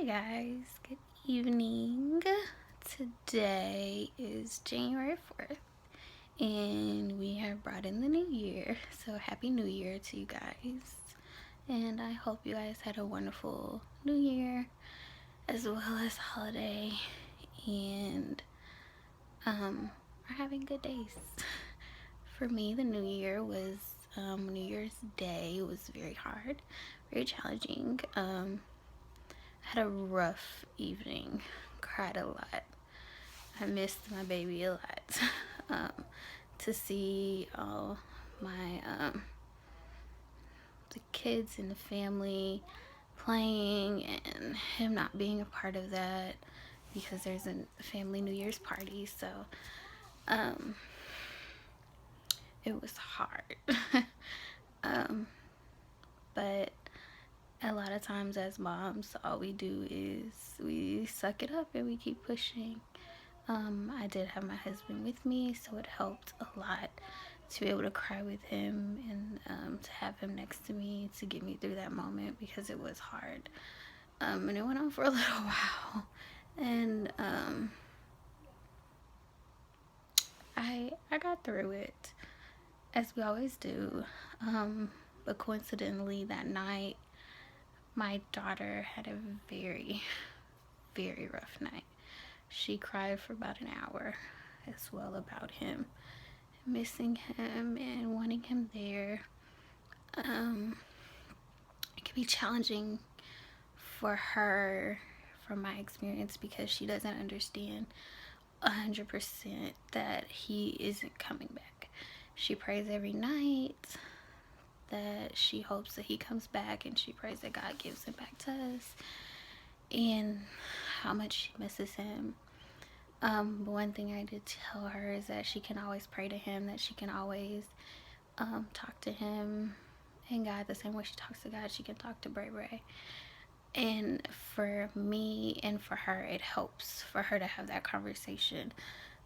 guys, good evening. Today is January 4th and we have brought in the new year. So happy new year to you guys. And I hope you guys had a wonderful new year as well as holiday and are having good days. For me, the new year was New Year's Day was very hard, very challenging. Had a rough evening, cried a lot. I missed my baby a lot. To see all my the kids and the family playing and him not being a part of that because there's a family New Year's party, so it was hard. But a lot of times as moms, all we do is we suck it up and we keep pushing. I did have my husband with me, so it helped a lot to be able to cry with him and to have him next to me to get me through that moment because it was hard. And it went on for a little while. And I got through it, as we always do. But coincidentally, that night, my daughter had a very, very rough night. She cried for about an hour as well about him, missing him and wanting him there. It can be challenging for her, from my experience, because she doesn't understand 100% that he isn't coming back. She prays every night that she hopes that he comes back, and she prays that God gives him back to us, and how much she misses him. But one thing I did tell her is that she can always pray to him, that she can always talk to him and God the same way she talks to God, she can talk to Bray Bray. And for me and for her, it helps for her to have that conversation,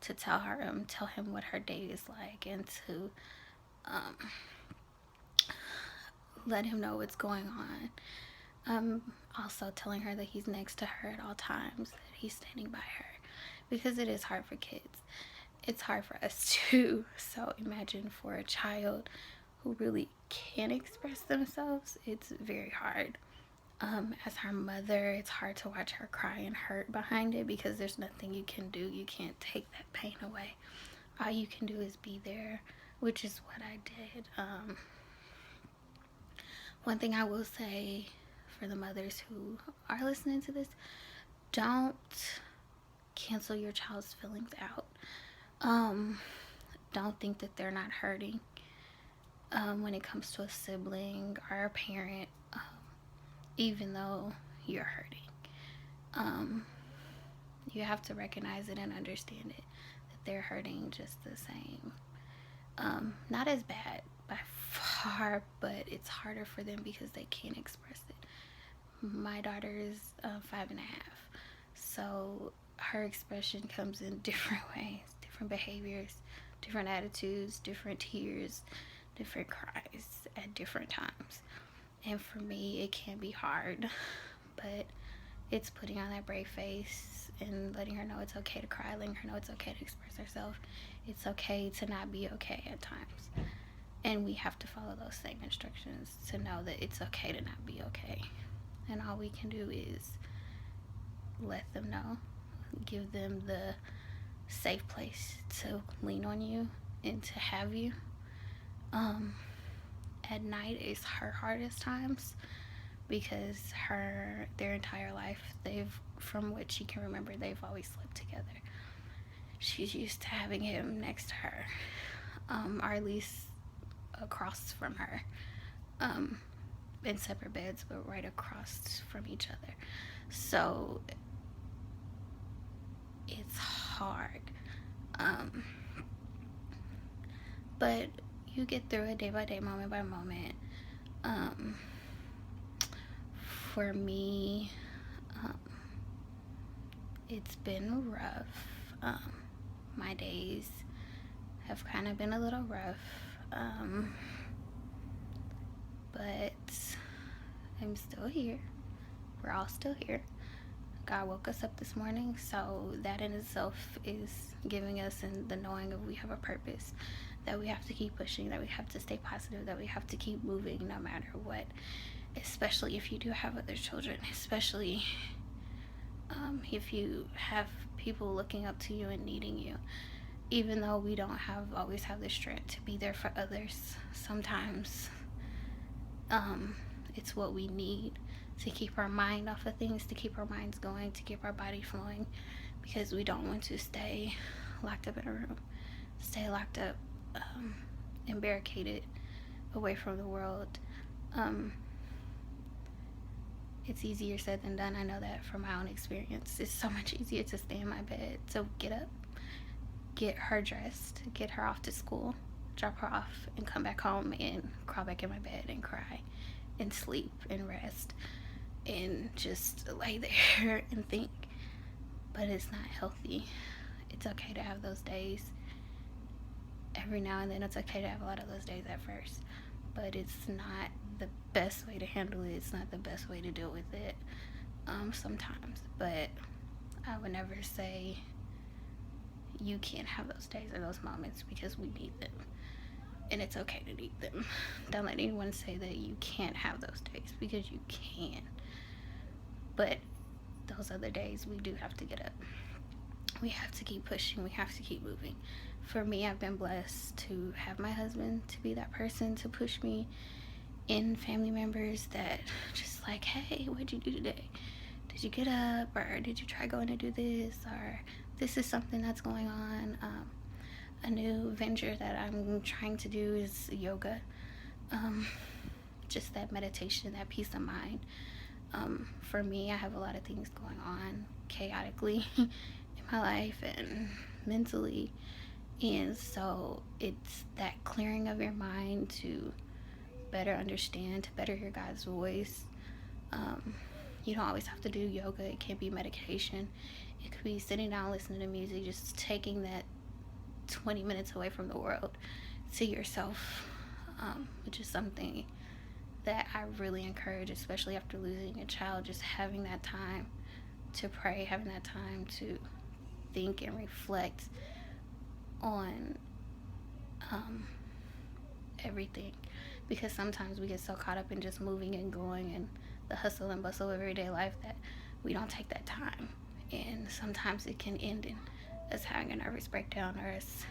to tell him what her day is like, and to let him know what's going on. Also telling her that he's next to her at all times, that he's standing by her, because it is hard for kids. It's hard for us too. So imagine for a child who really can't express themselves, it's very hard. As her mother, it's hard to watch her cry and hurt behind it because there's nothing you can do. You can't take that pain away. All you can do is be there, which is what I did. One thing I will say for the mothers who are listening to this, don't cancel your child's feelings out. Don't think that they're not hurting when it comes to a sibling or a parent, even though you're hurting. You have to recognize it and understand it, that they're hurting just the same. Not as bad by far, but it's harder for them because they can't express it. My daughter is 5.5, so her expression comes in different ways, different behaviors, different attitudes, different tears, different cries at different times. And for me, it can be hard, but it's putting on that brave face and letting her know it's okay to cry, letting her know it's okay to express herself. It's okay to not be okay at times. And we have to follow those same instructions to know that it's okay to not be okay. And all we can do is let them know, give them the safe place to lean on you and to have you. At night is her hardest times because their entire life, from what she can remember, they've always slept together. She's used to having him next to her, or at least across from her, in separate beds, but right across from each other. So it's hard, but you get through it day by day, moment by moment. For me, it's been rough. My days have kind of been a little rough, but I'm still here. We're all still here. God woke us up this morning, so that in itself is giving us and the knowing of we have a purpose, that we have to keep pushing, that we have to stay positive, that we have to keep moving no matter what, especially if you do have other children, especially if you have people looking up to you and needing you. Even though we don't always have the strength to be there for others, sometimes it's what we need to keep our mind off of things, to keep our minds going, to keep our body flowing, because we don't want to stay locked up in a room, stay locked up and barricaded away from the world. It's easier said than done. I know that from my own experience. It's so much easier to stay in my bed, to get up, get her dressed, get her off to school, drop her off, and come back home and crawl back in my bed and cry and sleep and rest and just lay there and think. But it's not healthy. It's okay to have those days. Every now and then it's okay to have a lot of those days at first, but it's not the best way to handle it. It's not the best way to deal with it sometimes. But I would never say you can't have those days or those moments, because we need them, and it's okay to need them. Don't let anyone say that you can't have those days, because you can. But those other days, we do have to get up. We have to keep pushing. We have to keep moving. For me, I've been blessed to have my husband to be that person to push me, and family members that just like, hey, what'd you do today? Did you get up? Or did you try going to do this? Or this is something that's going on. A new venture that I'm trying to do is yoga. Just that meditation, that peace of mind. For me, I have a lot of things going on chaotically in my life and mentally. And so it's that clearing of your mind to better understand, to better hear God's voice. You don't always have to do yoga. It can be medication. It could be sitting down listening to music, just taking that 20 minutes away from the world to yourself, which is something that I really encourage, especially after losing a child. Just having that time to pray, having that time to think and reflect on everything, because sometimes we get so caught up in just moving and going and the hustle and bustle of everyday life that we don't take that time, and sometimes it can end in us having a nervous breakdown or us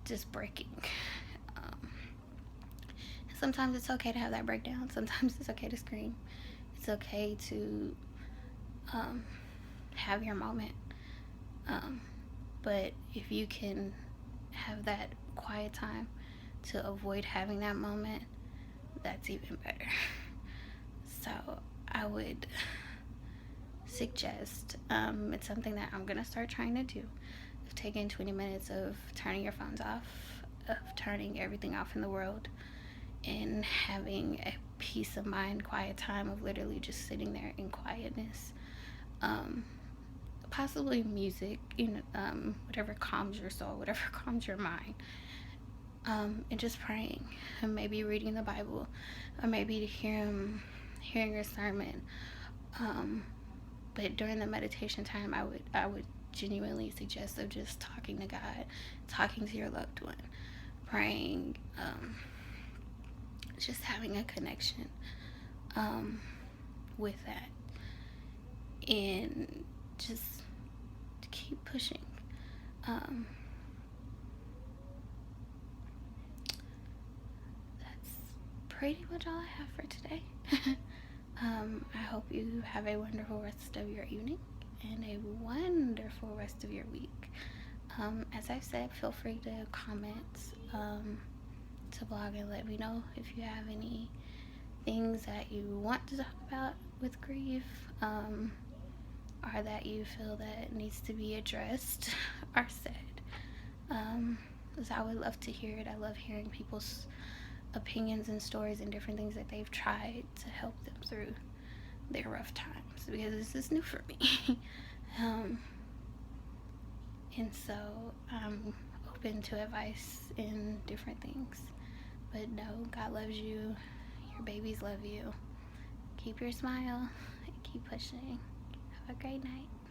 just breaking. Sometimes it's okay to have that breakdown. Sometimes it's okay to scream. It's okay to have your moment. But if you can have that quiet time to avoid having that moment, that's even better. So I would suggest, it's something that I'm gonna start trying to do, of taking 20 minutes of turning your phones off, of turning everything off in the world, and having a peace of mind, quiet time of literally just sitting there in quietness. Possibly music, whatever calms your soul, whatever calms your mind, and just praying, and maybe reading the Bible, or maybe hearing a sermon. But during the meditation time, I would genuinely suggest of just talking to God, talking to your loved one, praying, just having a connection with that, and just keep pushing. That's pretty much all I have for today. I hope you have a wonderful rest of your evening and a wonderful rest of your week. As I've said, feel free to comment to blog and let me know if you have any things that you want to talk about with grief, or that you feel that needs to be addressed or said. Because I would love to hear it. I love hearing people's opinions and stories and different things that they've tried to help them through their rough times, because this is new for me. And so I'm open to advice in different things. But no, God loves you. Your babies love you. Keep your smile and keep pushing. Have a great night.